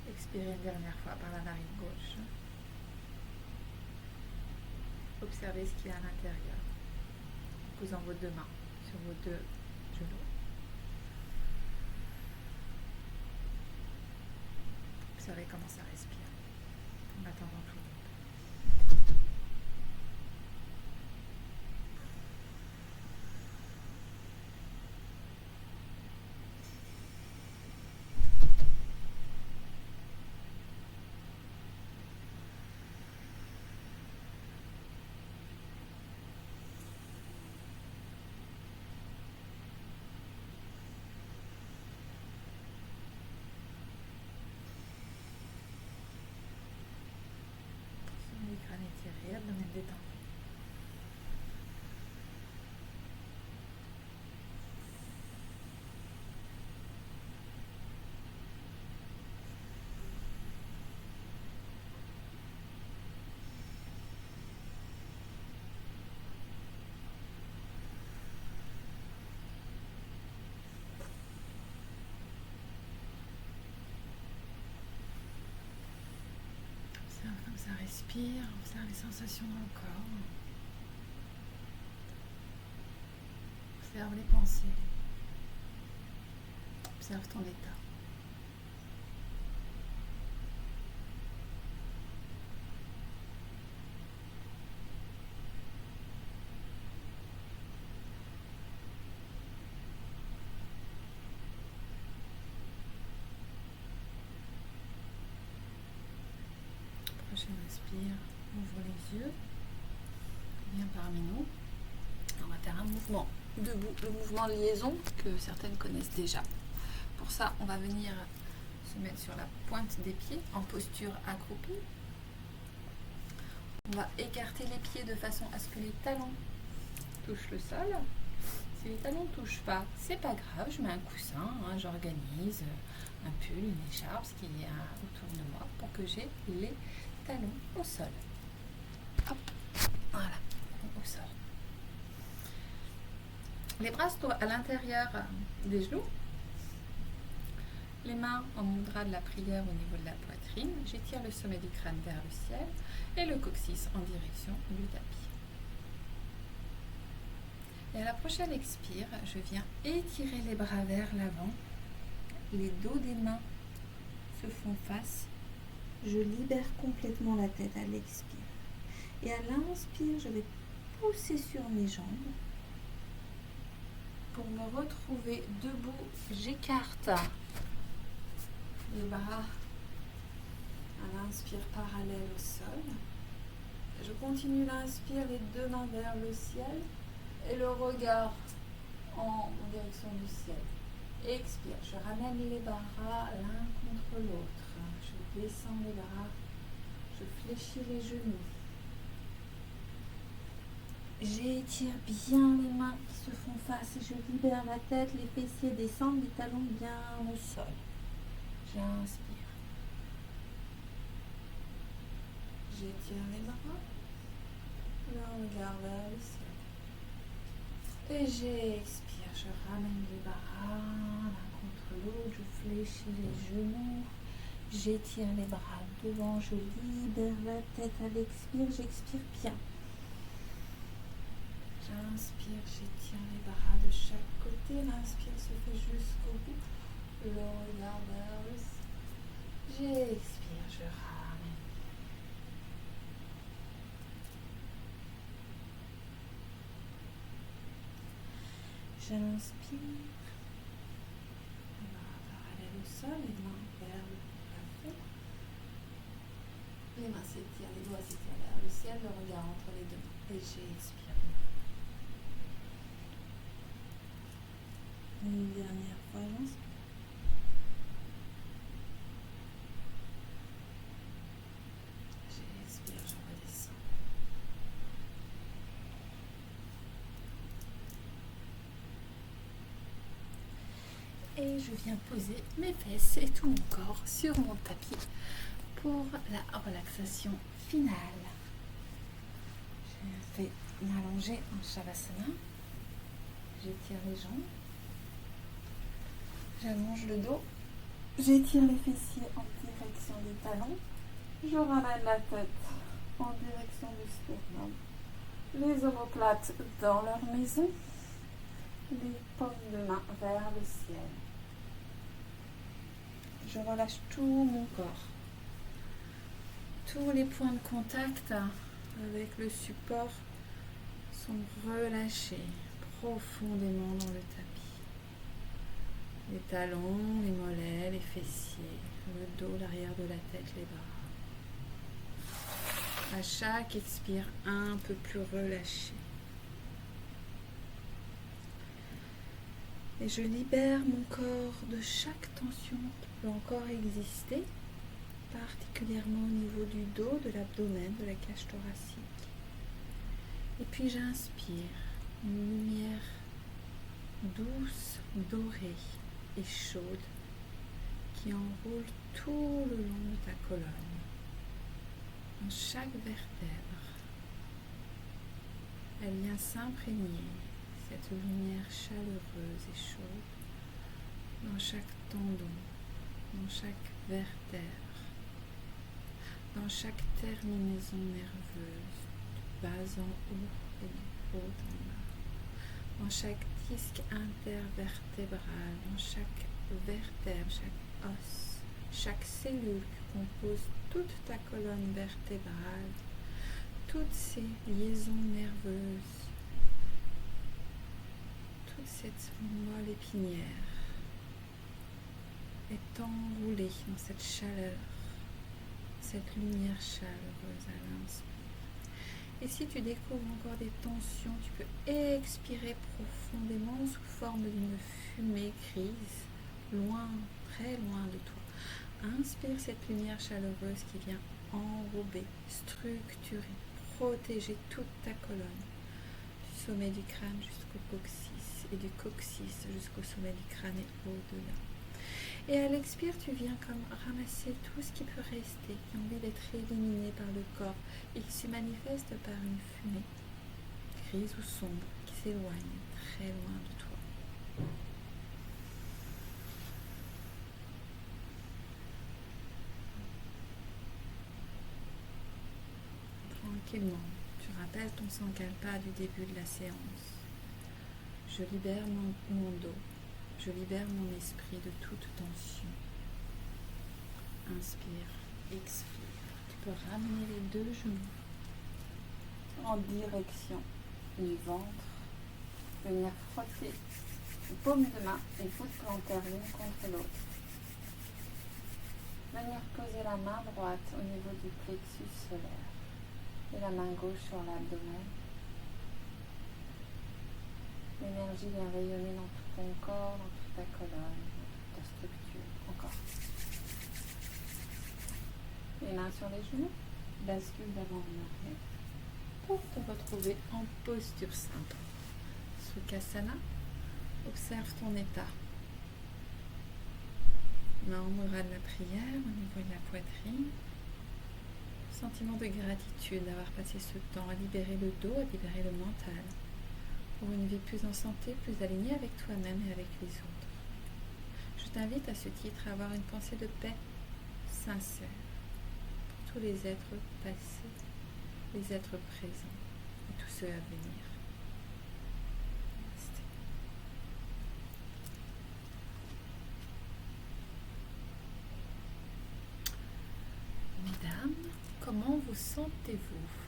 expirez une dernière fois par la narine gauche. Observez ce qu'il y a à l'intérieur, en posant vos deux mains sur vos deux genoux. Observez comment ça respire, en attendant tout le monde. Les crânes étirés, abdomen détendu. Observe comme ça respire, observe les sensations dans le corps. Observe les pensées. Observe ton état. Prochaine respire, ouvre les yeux, viens parmi nous. On va faire un mouvement debout, le mouvement de liaison que certaines connaissent déjà. Pour ça, on va venir se mettre sur la pointe des pieds en posture accroupie. On va écarter les pieds de façon à ce que les talons touchent le sol. Si les talons ne touchent pas, c'est pas grave, je mets un coussin, j'organise un pull, une écharpe, ce qui est autour de moi pour que j'ai les talons au sol. Hop, voilà, au sol. Les bras sont à l'intérieur des genoux. Les mains en mudra de la prière au niveau de la poitrine. J'étire le sommet du crâne vers le ciel et le coccyx en direction du tapis. Et à la prochaine expire, je viens étirer les bras vers l'avant. Les dos des mains se font face. Je libère complètement la tête à l'expire. Et à l'inspire, je vais pousser sur mes jambes. Pour me retrouver debout, j'écarte les bras à l'inspire parallèle au sol. Je continue l'inspire, les deux mains vers le ciel et le regard en direction du ciel. Expire, je ramène les bras l'un contre l'autre. Je descends les bras, je fléchis les genoux. J'étire bien les mains qui se font face et je libère la tête, les fessiers descendent, les talons bien au sol. J'inspire. J'étire les bras, le regard vers le ciel. Et j'expire, je ramène les bras l'un contre l'autre, je fléchis les genoux. J'étire les bras devant, je libère la tête à l'expire, j'expire bien. J'inspire, j'étire les bras de chaque côté. L'inspire se fait jusqu'au bout. Le regard vers le ciel. J'expire, je ramène. J'inspire. Parallèle au sol, les mains vers le plafond. Les mains s'étirent, les doigts s'étirent vers le ciel, le regard entre les deux mains. Et j'expire. Une dernière fois, j'inspire. J'expire, je redescends. Et je viens poser mes fesses et tout mon corps sur mon tapis pour la relaxation finale. Je vais m'allonger en Shavasana. J'étire les jambes. J'allonge le dos. J'étire les fessiers en direction des talons. Je ramène la tête en direction du sternum. Les omoplates dans leur maison. Les paumes de main vers le ciel. Je relâche tout mon corps. Tous les points de contact avec le support sont relâchés profondément dans le tapis. Les talons, les mollets, les fessiers, le dos, l'arrière de la tête, les bras. À chaque expire, un peu plus relâché. Et je libère mon corps de chaque tension qui peut encore exister, particulièrement au niveau du dos, de l'abdomen, de la cage thoracique. Et puis j'inspire une lumière douce, dorée et chaude qui enroule tout le long de ta colonne, dans chaque vertèbre. Elle vient s'imprégner, cette lumière chaleureuse et chaude, dans chaque tendon, dans chaque vertèbre, dans chaque terminaison nerveuse, du bas en haut et du haut en bas, dans chaque disque intervertébral, dans chaque vertèbre, chaque os, chaque cellule qui compose toute ta colonne vertébrale, toutes ces liaisons nerveuses, toute cette moelle épinière est enroulée dans cette chaleur, cette lumière chaleureuse à l'inspire. Et si tu découvres encore des tensions, tu peux expirer profondément sous forme d'une fumée grise, loin, très loin de toi. Inspire cette lumière chaleureuse qui vient enrober, structurer, protéger toute ta colonne, du sommet du crâne jusqu'au coccyx et du coccyx jusqu'au sommet du crâne et au-delà. Et à l'expire, tu viens comme ramasser tout ce qui peut rester, qui a envie d'être éliminé par le corps et qui se manifeste par une fumée grise ou sombre qui s'éloigne très loin de toi. Tranquillement, tu rappelles ton sankalpa du début de la séance. Je libère mon dos. Je libère mon esprit de toute tension. Inspire, expire. Tu peux ramener les deux genoux en direction du ventre. Venir frotter les paumes de main et pouces plantaires l'une contre l'autre. Venir poser la main droite au niveau du plexus solaire et la main gauche sur l'abdomen. L'énergie vient rayonner dans tout ton corps, dans toute ta colonne, dans toute ta structure. Encore. Les mains sur les genoux, bascule d'avant en arrière pour te retrouver en posture simple. Sukhasana, observe ton état. Main en mudra de la prière au niveau de la poitrine. Sentiment de gratitude d'avoir passé ce temps à libérer le dos, à libérer le mental, pour une vie plus en santé, plus alignée avec toi-même et avec les autres. Je t'invite à ce titre à avoir une pensée de paix sincère pour tous les êtres passés, les êtres présents et tous ceux à venir. sentez-vous?